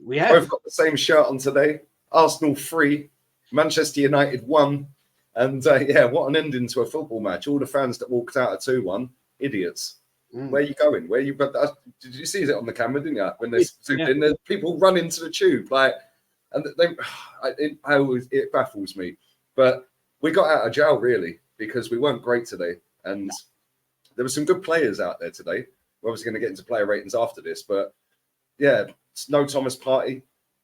We have. Both got the same shirt on today. Arsenal 3, Manchester United 1. And yeah, what an ending to a football match. All the fans that walked out at 2-1, idiots. Where are you going? Where are you? Did you see it on the camera, didn't you? When they zoomed in, there's people run into the tube. And it baffles me. But we got out of jail, really, because we weren't great today. And there were some good players out there today. We're obviously going to get into player ratings after this. But yeah, it's no Thomas Partey.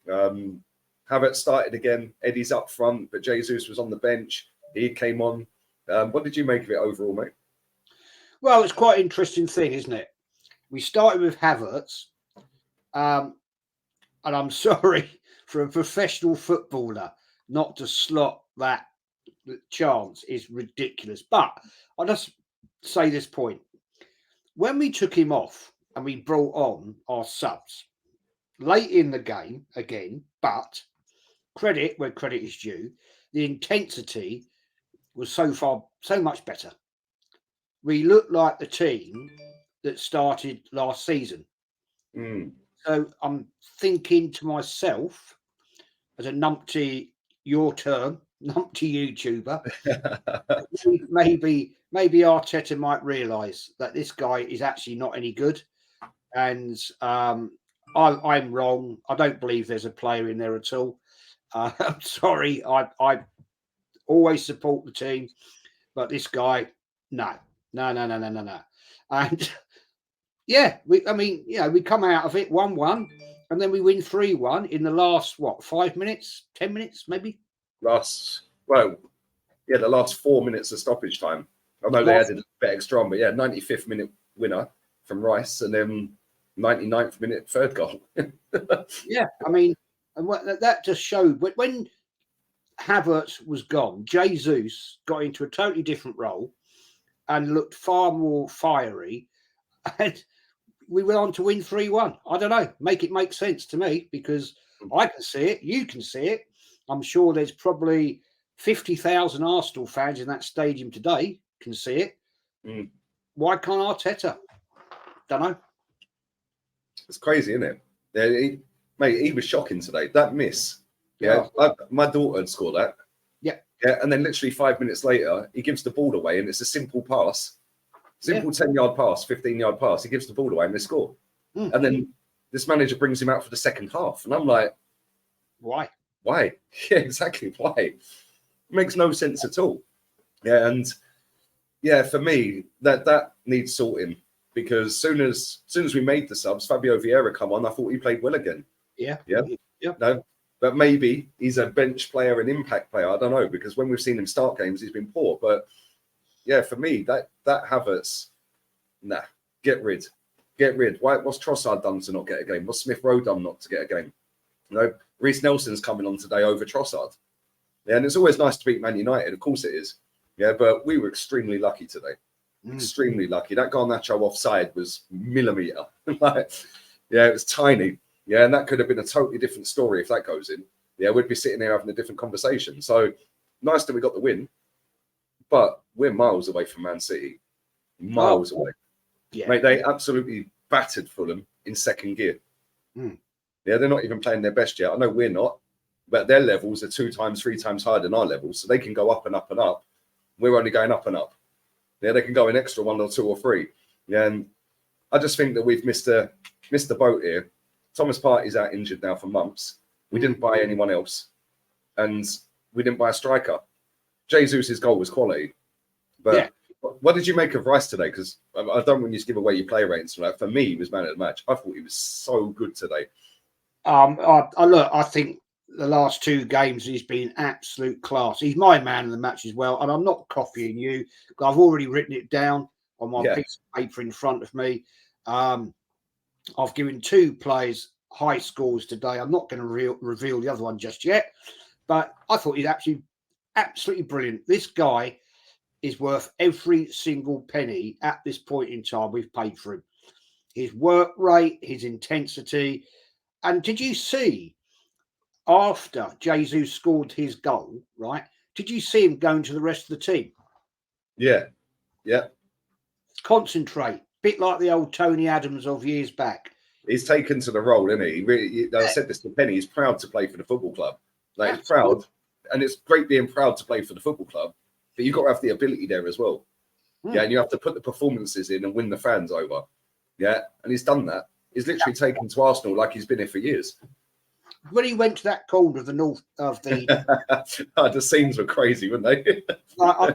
Havertz started again. Eddie's up front, but Jesus was on the bench. He came on. What did you make of it overall, mate? Well, it's quite an interesting thing, isn't it? We started with Havertz, and I'm sorry for a professional footballer not to slot that chance is ridiculous. But I'll just say this point. When we took him off and we brought on our subs late in the game again, but credit where credit is due, the intensity was so much better. We looked like the team that started last season. So I'm thinking to myself, as a numpty, your term, numpty YouTuber, maybe Arteta might realise that this guy is actually not any good. And I'm wrong. I don't believe there's a player in there at all. I'm sorry. I always support the team, but this guy, no. And yeah, we come out of it 1-1, and then we win 3-1 in the last 5 minutes, 10 minutes, maybe. The last 4 minutes of stoppage time. I know they added a bit extra on, but yeah, 95th minute winner from Rice, and then 99th minute third goal. Yeah, I mean, and that just showed when Havertz was gone, Jesus got into a totally different role and looked far more fiery, and we went on to win 3-1. I don't know, make it make sense to me, because I can see it, you can see it. I'm sure there's probably 50,000 Arsenal fans in that stadium today can see it. Why can't Arteta? Don't know. It's crazy, isn't it? Yeah, he was shocking today. That miss. Yeah, my daughter had scored that. Yeah, and then literally 5 minutes later, he gives the ball away, and it's a simple pass. 10-yard pass, 15-yard pass. He gives the ball away, and they score. And then this manager brings him out for the second half. And I'm like, why? Why? Yeah, exactly. Why? It makes no sense at all. Yeah, and yeah, for me, that needs sorting, because soon as we made the subs, Fabio Vieira come on, I thought he played well again. Yeah. No, but maybe he's a bench player, an impact player. I don't know, because when we've seen him start games, he's been poor. But yeah, for me, that Havertz, get rid. What's Trossard done to not get a game? What's Smith Rowe done not to get a game? Reece Nelson's coming on today over Trossard. Yeah, and it's always nice to beat Man United. Of course it is. Yeah, but we were extremely lucky today. Extremely lucky. That Garnacho offside was millimetre. Yeah, it was tiny. Yeah, and that could have been a totally different story if that goes in. Yeah, we'd be sitting there having a different conversation. So nice that we got the win, but we're miles away from Man City. Miles away. Yeah. Mate, they absolutely battered Fulham in second gear. Yeah, they're not even playing their best yet. I know we're not, but their levels are 2 times, 3 times higher than our levels. So they can go up and up and up. We're only going up and up. Yeah, they can go an extra 1 or 2 or 3. Yeah, and I just think that we've missed the boat here. Thomas Partey's out injured now for months. We didn't buy anyone else, and we didn't buy a striker. Jesus' goal was quality, but what did you make of Rice today? Because I don't want you to give away your play ratings. For me, he was man of the match. I thought he was so good today. I think the last 2 games he's been absolute class. He's my man of the match as well, and I'm not copying you. I've already written it down on my piece of paper in front of me. I've given 2 players high scores today. I'm not going to reveal the other one just yet, but I thought he's absolutely brilliant. This guy is worth every single penny at this point in time we've paid for him. His work rate, his intensity. And did you see, after Jesus scored his goal, right, did you see him going to the rest of the team? Yeah. Concentrate. Bit like the old Tony Adams of years back. He's taken to the role, isn't he? I said this to Penny. He's proud to play for the football club. Like, he's proud, and it's great being proud to play for the football club. But you've got to have the ability there as well. Yeah, and you have to put the performances in and win the fans over. Yeah, and he's done that. He's literally taken to Arsenal like he's been here for years. When he went to that corner of the north of the, the scenes were crazy, weren't they? I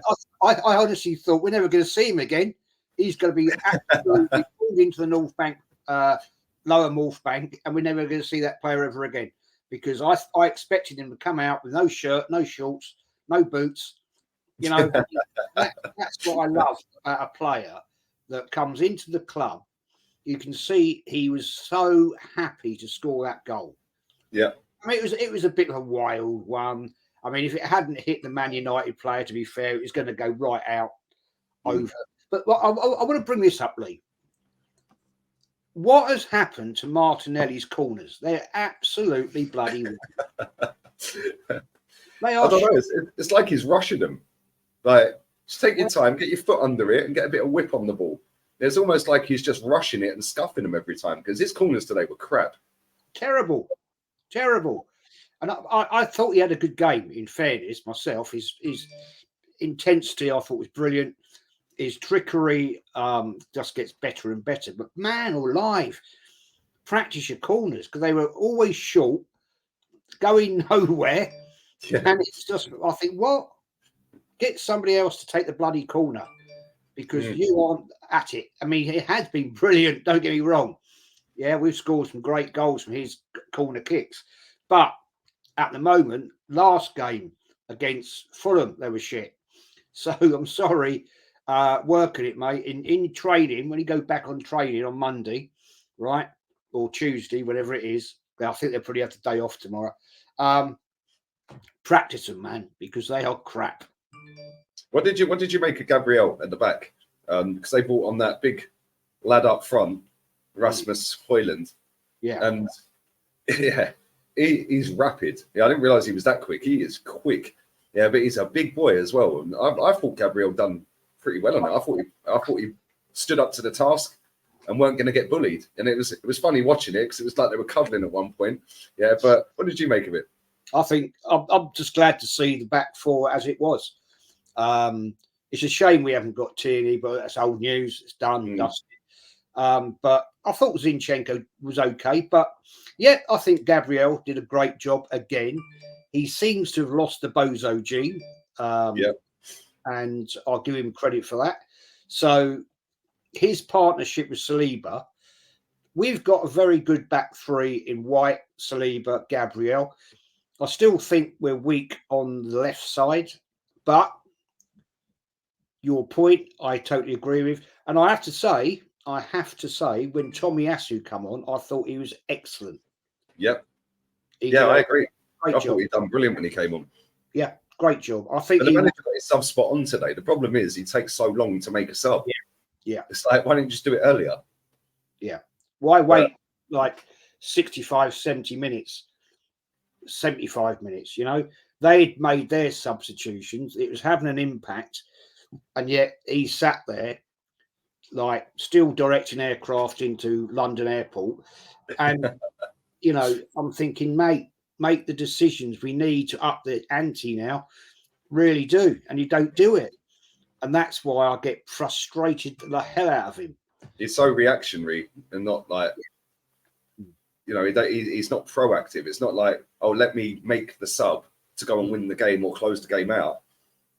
honestly thought we're never going to see him again. He's going to be absolutely pulled into the North Bank, lower North Bank, and we're never going to see that player ever again. Because I expected him to come out with no shirt, no shorts, no boots. You know, that's what I love about a player that comes into the club. You can see he was so happy to score that goal. Yeah. I mean, it was a bit of a wild one. I mean, if it hadn't hit the Man United player, to be fair, it was going to go right out over. But I want to bring this up, Lee. What has happened to Martinelli's corners? They're absolutely bloody wet. They are. I don't know. It's like he's rushing them. Like, just take your time, get your foot under it, and get a bit of whip on the ball. It's almost like he's just rushing it and scuffing them every time, because his corners today were crap. Terrible. And I thought he had a good game, in fairness, myself. His intensity, I thought, was brilliant. His trickery just gets better and better. But man alive, practice your corners, because they were always short, going nowhere. Yeah. And it's just, I think, what? Get somebody else to take the bloody corner, because you aren't at it. I mean, it has been brilliant, don't get me wrong. Yeah, we've scored some great goals from his corner kicks. But at the moment, last game against Fulham, they were shit. So I'm sorry, working it, mate. In training, when you go back on training on Monday, right, or Tuesday, whatever it is, I think they'll probably have the day off tomorrow. Practice them, man, because they are crap. What did you make of Gabriel at the back? Because they brought on that big lad up front, Rasmus Højlund. Yeah. And yeah, he's rapid. Yeah, I didn't realize he was that quick. He is quick. Yeah, but he's a big boy as well. And I thought Gabriel done pretty well on it. I thought he stood up to the task and weren't going to get bullied. And it was funny watching it, because it was like they were cuddling at one point. Yeah, but what did you make of it? I think I'm just glad to see the back four as it was. It's a shame we haven't got Tierney, but that's old news. It's done, dusted. But I thought Zinchenko was okay. But yeah, I think Gabriel did a great job again. He seems to have lost the bozo gene. And I'll give him credit for that. So his partnership with Saliba, we've got a very good back three in White, Saliba, Gabriel. I still think we're weak on the left side, but your point, I totally agree with. And I have to say, when Tomiyasu come on, I thought he was excellent. Yep. I agree. I thought he'd done brilliant when he came on. Yeah, great job. I think the manager got his sub spot on today. The problem is he takes so long to make a sub. Yeah. It's like, why didn't you just do it earlier? Yeah. Why wait like 65, 70 minutes? 75 minutes, you know, they'd made their substitutions, it was having an impact, and yet he sat there like still directing aircraft into London airport. And you know, I'm thinking, mate, make the decisions. We need to up the ante now, really do, and you don't do it, and that's why I get frustrated the hell out of him. He's so reactionary and not like, you know, he's not proactive. It's not like, oh, let me make the sub to go and win the game or close the game out.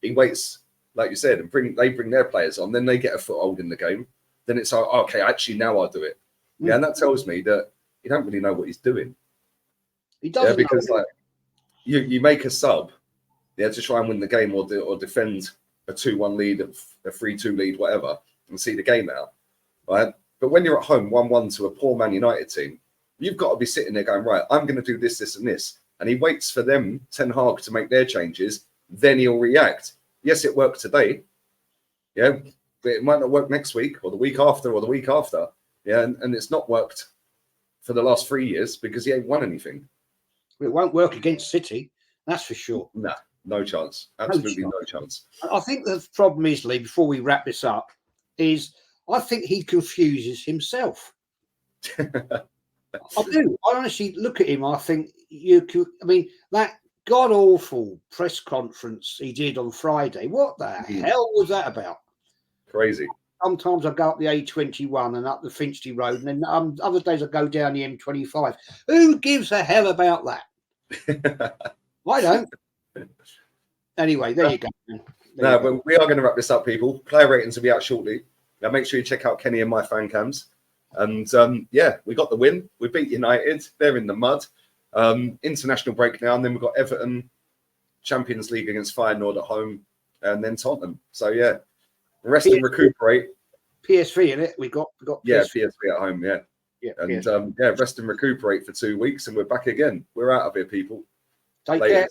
He waits, like you said, and they bring their players on. Then they get a foothold in the game. Then it's like, oh, okay, actually now I'll do it. Yeah, and that tells me that he don't really know what he's doing. He doesn't. Yeah, because like you make a sub, to try and win the game or defend a 2-1 lead, a 3-2 lead, whatever, and see the game out, right? But when you're at home 1-1 to a poor Man United team, you've got to be sitting there going, right, I'm going to do this, this, and this. And he waits for them, Ten Hag, to make their changes. Then he'll react. Yes, it worked today. Yeah, but it might not work next week or the week after or the week after. Yeah, and it's not worked for the last 3 years because he ain't won anything. It won't work against City, that's for sure. Nah, no chance. Absolutely no chance. I think the problem is, Lee, before we wrap this up, is I think he confuses himself. I do. I honestly look at him. I think you could. I mean, that god awful press conference he did on Friday. What the hell was that about? Crazy. Sometimes I go up the A21 and up the Finchley Road, and then other days I go down the M25. Who gives a hell about that? I don't. Anyway, there you go. No, but we are going to wrap this up, people. Player ratings will be out shortly. Now, make sure you check out Kenny and my fan cams. And yeah, we got the win. We beat United. They're in the mud. International break now, and then we've got Everton, Champions League against Feyenoord at home, and then Tottenham. So yeah, rest and recuperate. PSV in it. We got PSV. Yeah, PSV at home. Yeah, yeah, and yeah, rest and recuperate for 2 weeks, and we're back again. We're out of here, people. Take care.